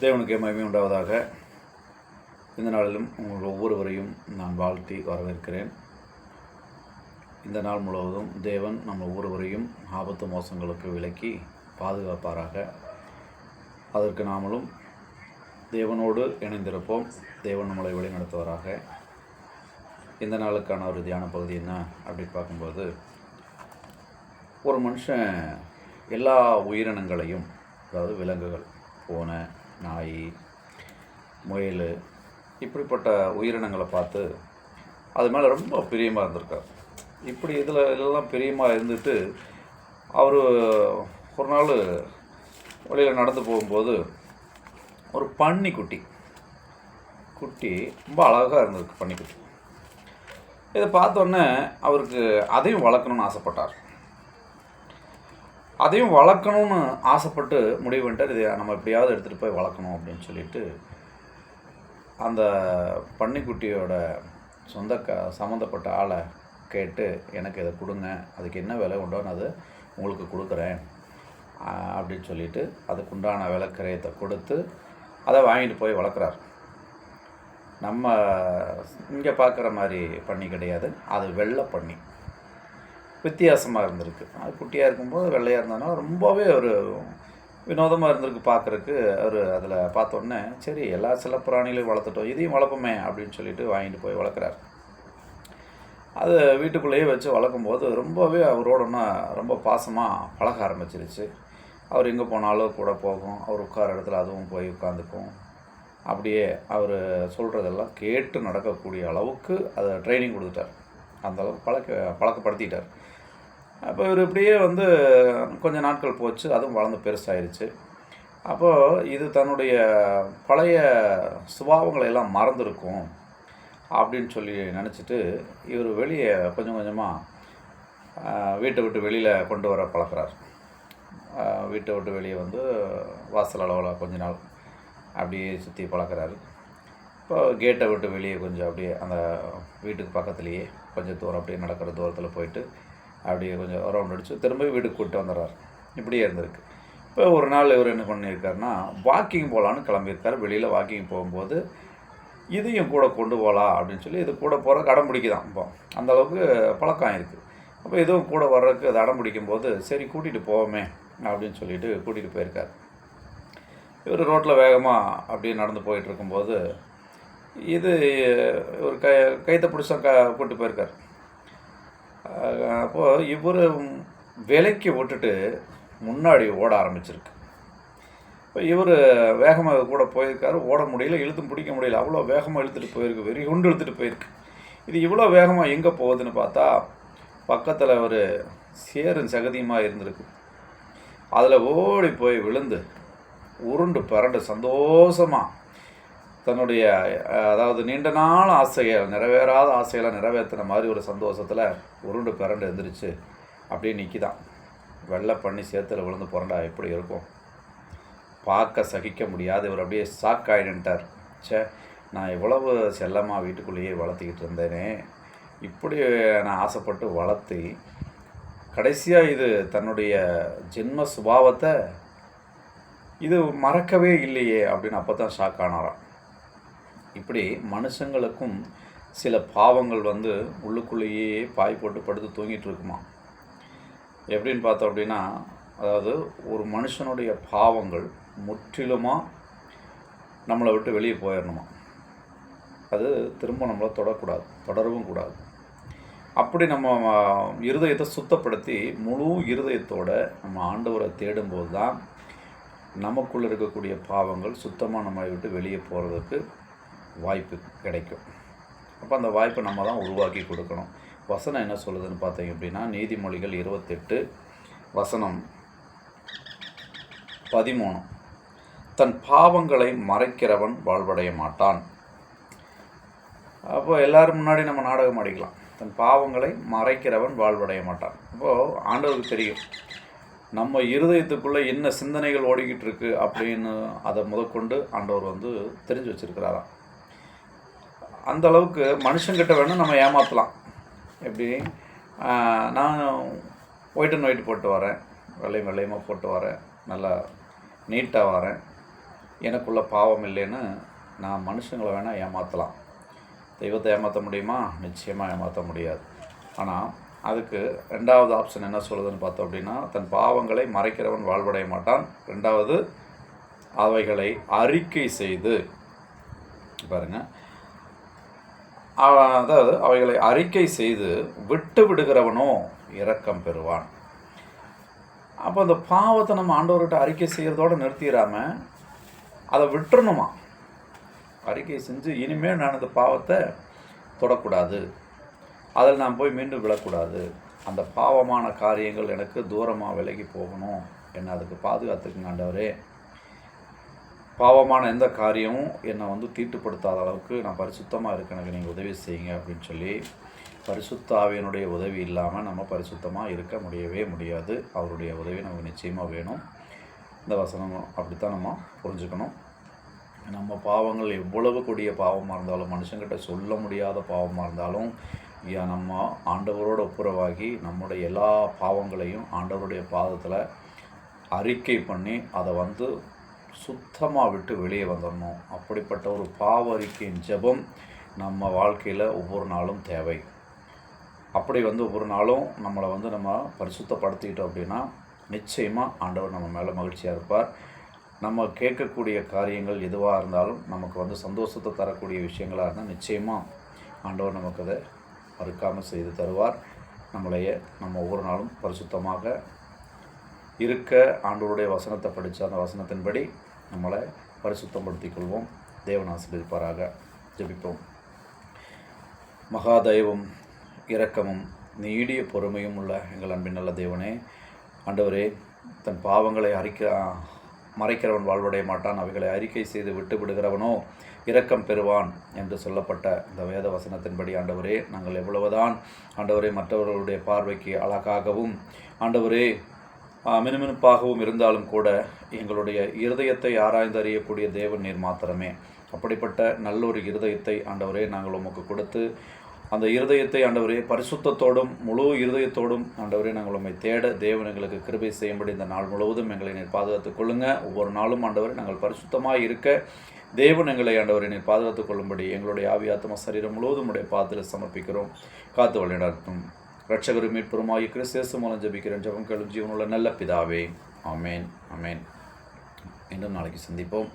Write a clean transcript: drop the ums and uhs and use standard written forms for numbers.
தேவனுக்கு மகிமை உண்டாவதாக. இந்த நாளிலும் உங்கள் ஒவ்வொருவரையும் நான் வாழ்த்தி வரவேற்கிறேன். இந்த நாள் முழுவதும் தேவன் நம்ம ஒவ்வொருவரையும் ஆபத்து மோசங்களுக்கு விலக்கி பாதுகாப்பாராக. அதற்கு நாமளும் தேவனோடு இணைந்திருப்போம். தேவன் நம்மளை வழி நடத்துவாராக. இந்த நாளுக்கான ஒரு தியான பகுதி என்ன அப்படின்னு பார்க்கும்போது, ஒரு மனுஷன் எல்லா உயிரினங்களையும், அதாவது விலங்குகள், பூனை, நாய், முயல், இப்படிப்பட்ட உயிரினங்களை பார்த்து அது மேலே ரொம்ப பிரியமாக இருந்திருக்கார். இப்படி இதெல்லாம் பிரியமாக இருந்துட்டு அவர் ஒரு நாள் வழியில் நடந்து போகும்போது ஒரு பன்னிக்குட்டி ரொம்ப அழகாக இருந்திருக்கு. பன்னிக்குட்டி இதை பார்த்தோன்னே அவருக்கு அதையும் வளர்க்கணும்னு ஆசைப்பட்டார். அதையும் வளர்க்கணும்னு ஆசைப்பட்டு முடிவு பண்ணிட்டார், இதை நம்ம எப்படியாவது எடுத்துகிட்டு போய் வளர்க்கணும் அப்படின்னு சொல்லிட்டு அந்த பன்னிக்குட்டியோட சம்மந்தப்பட்ட ஆளை கேட்டு, எனக்கு இதை கொடுங்க, அதுக்கு என்ன விலை உண்டோ நான் அது உங்களுக்கு கொடுக்குறேன் அப்படின்னு சொல்லிட்டு அதுக்குண்டான விலைக்கிரயத்தை கொடுத்து அதை வாங்கிட்டு போய் வளர்க்குறார். நம்ம இங்கே பார்க்குற மாதிரி பன்னி கிடையாது, அது வெள்ளை பன்னி. வித்தியாசமாக இருந்திருக்கு. அது குட்டியாக இருக்கும்போது வெள்ளையாக இருந்ததுனால ரொம்பவே ஒரு வினோதமாக இருந்திருக்கு பார்க்குறக்கு. அவர் அதில் பார்த்தோன்னே, சரி எல்லா செல்லப்பிராணிகளையும் வளர்த்துட்டோம், இதையும் வளர்ப்போமே அப்படின்னு சொல்லிட்டு வாங்கிட்டு போய் வளர்க்குறார். அது வீட்டுக்குள்ளேயே வச்சு வளர்க்கும்போது ரொம்பவே அவரோடனா ரொம்ப பாசமாக பழக ஆரம்பிச்சிருச்சு. அவர் எங்கே போனாலும் கூட போகும், அவர் உட்கார இடத்துல அதுவும் போய் உட்காந்துக்கும். அப்படியே அவர் சொல்கிறதெல்லாம் கேட்டு நடக்கக்கூடிய அளவுக்கு அதை ட்ரைனிங் கொடுத்துட்டார். அந்தளவுக்கு பழக்கப்படுத்திட்டார். அப்போ இவர் இப்படியே கொஞ்சம் நாட்கள் போச்சு, அதுவும் வளர்ந்து பெருசாகிருச்சு. அப்போது இது தன்னுடைய பழைய சுபாவங்களை எல்லாம் மறந்துருக்கும் அப்படின்னு சொல்லி நினச்சிட்டு இவர் வெளியே கொஞ்சம் கொஞ்சமாக வீட்டை விட்டு வெளியில் கொண்டு வர பழக்கிறார். வீட்டை விட்டு வெளியே வாசல் அளவில் கொஞ்ச நாள் அப்படியே சுற்றி பழக்கிறாரு. இப்போ கேட்டை விட்டு வெளியே கொஞ்சம் அப்படியே அந்த வீட்டுக்கு பக்கத்துலேயே கொஞ்சம் தூரம் அப்படியே நடக்கிற தூரத்தில் போயிட்டு அப்படியே கொஞ்சம் ரவுண்ட் அடித்து திரும்ப வீட்டுக்கு கூப்பிட்டு வந்துடுறார். இப்படியே இருந்திருக்கு. இப்போ ஒரு நாள் இவர் என்ன பண்ணியிருக்காருன்னா, வாக்கிங் போகலான்னு கிளம்பியிருக்காரு. வெளியில் வாக்கிங் போகும்போது இதையும் கூட கொண்டு போகலாம் அப்படின்னு சொல்லி இது கூட போகிறதுக்கு அடம் பிடிக்குதான். இப்போ அந்தளவுக்கு பழக்கம் இருக்குது. அப்போ இதுவும் கூட வர்றதுக்கு அது அடம் பிடிக்கும்போது, சரி கூட்டிகிட்டு போவோமே அப்படின்னு சொல்லிட்டு கூட்டிகிட்டு போயிருக்கார். இவர் ரோட்டில் வேகமாக அப்படியே நடந்து போயிட்டு இருக்கும்போது இது ஒரு கைத்தை பிடிச்சா கூப்பிட்டு போயிருக்கார். அப்போது இவர் விலைக்கு விட்டுட்டு முன்னாடி ஓட ஆரம்பிச்சிருக்கு. இப்போ இவர் வேகமாக கூட போயிருக்காரு. ஓட முடியல, இழுத்தும் பிடிக்க முடியல, அவ்வளோ வேகமாக இழுத்துட்டு போயிருக்கு, வெறி கொண்டு இழுத்துட்டு போயிருக்கு. இது இவ்வளோ வேகமாக எங்கே போகுதுன்னு பார்த்தா பக்கத்தில் ஒரு சேரும் சகதியுமாக இருந்திருக்கு. அதில் ஓடி போய் விழுந்து உருண்டு பரண்டு சந்தோஷமாக தன்னுடைய அதாவது நீண்ட நாள் ஆசைகள், நிறைவேறாத ஆசைகளை நிறைவேற்றின மாதிரி ஒரு சந்தோஷத்தில் உருண்டு பரண்டு எழுந்திரிச்சு அப்படியே நிற்கிதான். வெள்ளை பண்ணி சேத்துல விழுந்து புரண்டா எப்படி இருக்கும், பார்க்க சகிக்க முடியாது. இவர் அப்படியே ஷாக்காயிட்டார். நான் எவ்வளவு செல்லமாக வீட்டுக்குள்ளேயே வளர்த்திக்கிட்டு இருந்தேனே, இப்படி நான் ஆசைப்பட்டு வளர்த்தி கடைசியாக இது தன்னுடைய ஜென்ம சுபாவத்தை இது மறக்கவே இல்லையே அப்படின்னு அப்போ தான் ஷாக் ஆனாராம். இப்படி மனுஷங்களுக்கும் சில பாவங்கள் உள்ளுக்குள்ளேயே பாய் போட்டு படுத்து தூங்கிட்டு இருக்குமா. எப்படின்னு பார்த்தோம் அப்படின்னா, அதாவது ஒரு மனுஷனுடைய பாவங்கள் முற்றிலுமாக நம்மளை விட்டு வெளியே போயிடணுமா. அது திரும்ப நம்மளை தொடரவும் கூடாது. அப்படி நம்ம இருதயத்தை சுத்தப்படுத்தி முழு இருதயத்தோடு நம்ம ஆண்டவரை தேடும்போது தான் நமக்குள்ளே இருக்கக்கூடிய பாவங்கள் சுத்தமாக நம்மளை விட்டு வெளியே போகிறதுக்கு வாய்ப்பு கிடைக்கும். அப்போ அந்த வாய்ப்பை நம்ம தான் உருவாக்கி கொடுக்கணும். வசனம் என்ன சொல்லுதுன்னு பார்த்தீங்க அப்படின்னா, நீதிமொழிகள் 28 வசனம் 13, தன் பாவங்களை மறைக்கிறவன் வாழ்வடைய மாட்டான். அப்போது எல்லோரும் முன்னாடி நம்ம நாடகம் ஆடிக்கலாம். தன் பாவங்களை மறைக்கிறவன் வாழ்வடைய மாட்டான். அப்போது ஆண்டவருக்கு தெரியும் நம்ம இருதயத்துக்குள்ளே என்ன சிந்தனைகள் ஓடிக்கிட்டு இருக்கு அப்படின்னு. அதை முதற்கொண்டு ஆண்டவர் தெரிஞ்சு வச்சுருக்கிறாராம். அந்த அளவுக்கு மனுஷங்கிட்ட வேணும் நம்ம ஏமாற்றலாம். எப்படி, நான் ஒயிட் அண்ட் ஒயிட் போட்டு வரேன், வெள்ளையமாக போட்டு வரேன், நல்லா நீட்டாக வரேன், எனக்குள்ள பாவம் இல்லைன்னு நான் மனுஷங்களை வேணால் ஏமாற்றலாம். தெய்வத்தை ஏமாற்ற முடியுமா? நிச்சயமாக ஏமாற்ற முடியாது. ஆனால் அதுக்கு ரெண்டாவது ஆப்ஷன் என்ன சொல்லுதுன்னு பார்த்தோம் அப்படின்னா, தன் பாவங்களை மறைக்கிறவன் வாழ்வடைய மாட்டான். ரெண்டாவது, அவைகளை அறிக்கை செய்து பாருங்கள், அதாவது அவைகளை அறிக்கை செய்து விட்டு விடுகிறவனோ இரக்கம் பெறுவான். அப்போ அந்த பாவத்தை நம்ம ஆண்டவர்கிட்ட அறிக்கை செய்கிறதோடு நிறுத்திடாமல் அதை விட்டுறணுமா. அறிக்கை செஞ்சு இனிமேல் நான் அந்த பாவத்தை தொடக்கூடாது, அதில் நான் போய் மீண்டும் விழக்கூடாது, அந்த பாவமான காரியங்கள் எனக்கு தூரமாக விலகி போகணும், என்னை அதுக்கு பாதுகாத்துக்குங்க ஆண்டவரே. பாவமான எந்த காரியமும் என்னை தீட்டுப்படுத்தாத அளவுக்கு நான் பரிசுத்தமாக இருக்க எனக்கு நீங்கள் உதவி செய்யுங்க அப்படின்னு சொல்லி, பரிசுத்த ஆவியினுடைய உதவி இல்லாமல் நம்ம பரிசுத்தமாக இருக்க முடியவே முடியாது. அவருடைய உதவி நமக்கு நிச்சயமாக வேணும். இந்த வசனம் அப்படித்தான் நம்ம புரிஞ்சுக்கணும். நம்ம பாவங்கள் எவ்வளவு கொடிய பாவமாக இருந்தாலும், மனுஷங்கிட்ட சொல்ல முடியாத பாவமாக இருந்தாலும், நம்ம ஆண்டவரோட ஒப்புரவாகி நம்முடைய எல்லா பாவங்களையும் ஆண்டவருடைய பாதத்தில் அறிக்கை பண்ணி அதை சுத்தமாக விட்டு வெளியே வந்துடணும். அப்படிப்பட்ட ஒரு பாவ அறிக்கையின் ஜெபம் நம்ம வாழ்க்கையில் ஒவ்வொரு நாளும் தேவை. அப்படி ஒவ்வொரு நாளும் நம்மளை நம்ம பரிசுத்தப்படுத்திக்கிட்டோம் அப்படின்னா நிச்சயமாக ஆண்டவர் நம்ம மேலே மகிழ்ச்சியாக இருப்பார். நம்ம கேட்கக்கூடிய காரியங்கள் எதுவாக இருந்தாலும் நமக்கு சந்தோஷத்தை தரக்கூடிய விஷயங்களாக இருந்தால் நிச்சயமாக ஆண்டவர் நமக்கு அதை மறுக்காமல் செய்து தருவார். நம்மளையே நம்ம ஒவ்வொரு நாளும் பரிசுத்தமாக இருக்க ஆண்டவருடைய வசனத்தை படித்து அந்த வசனத்தின்படி நம்மளை பரிசுத்தப்படுத்திக் கொள்வோம். தேவன் ஆசீர்வதிப்பாராக. ஜெபிப்போம். மகாதயவும் இரக்கமும் நீடிய பொறுமையும் உள்ள எங்கள் அன்பின் நல்ல தேவனே, ஆண்டவரே, தன் பாவங்களை மறைக்கிறவன் வாழ்வடைய மாட்டான், அவைகளை அறிக்கை செய்து விட்டு விடுகிறவனோ இரக்கம் பெறுவான் என்று சொல்லப்பட்ட இந்த வேத வசனத்தின்படி ஆண்டவரே, நாங்கள் எவ்வளவுதான் ஆண்டவரே மற்றவர்களுடைய பார்வைக்கு அழகாகவும் ஆண்டவரே மினுமினுப்பாகவும் இருந்தாலும் கூட எங்களுடைய இருதயத்தை ஆராய்ந்து அறியக்கூடிய தேவன் நீர் மாத்திரமே. அப்படிப்பட்ட நல்லொரு இருதயத்தை ஆண்டவரே நாங்கள் உமக்கு கொடுத்து, அந்த இருதயத்தை ஆண்டவரே பரிசுத்தத்தோடும் முழு இருதயத்தோடும் ஆண்டவரே நாங்கள் உம்மை தேட தேவன் எங்களுக்கு கிருபை செய்யும்படி இந்த நாள் முழுவதும் எங்களை நீர் பாதுகாத்துக் கொள்ளுங்க. ஒவ்வொரு நாளும் ஆண்டவரே நாங்கள் பரிசுத்தமாக இருக்க தேவன் எங்களை ஆண்டவரை நீர் பாதுகாத்துக் கொள்ளும்படி எங்களுடைய ஆவி ஆத்மா சரீரம் முழுவதும் உடைய பாதத்தில் சமர்ப்பிக்கிறோம். காத்து வழிநடத்தும் இரட்சகரும் மீட்பெருமாகிய கிறிஸ்து இயேசு மூலம் ஜெபிக்கிறேன். ஜெபம் கேளும் ஜீவனுள்ள நல்ல பிதாவே. ஆமேன். ஆமேன். இன்னும் நாளைக்கு சந்திப்போம்.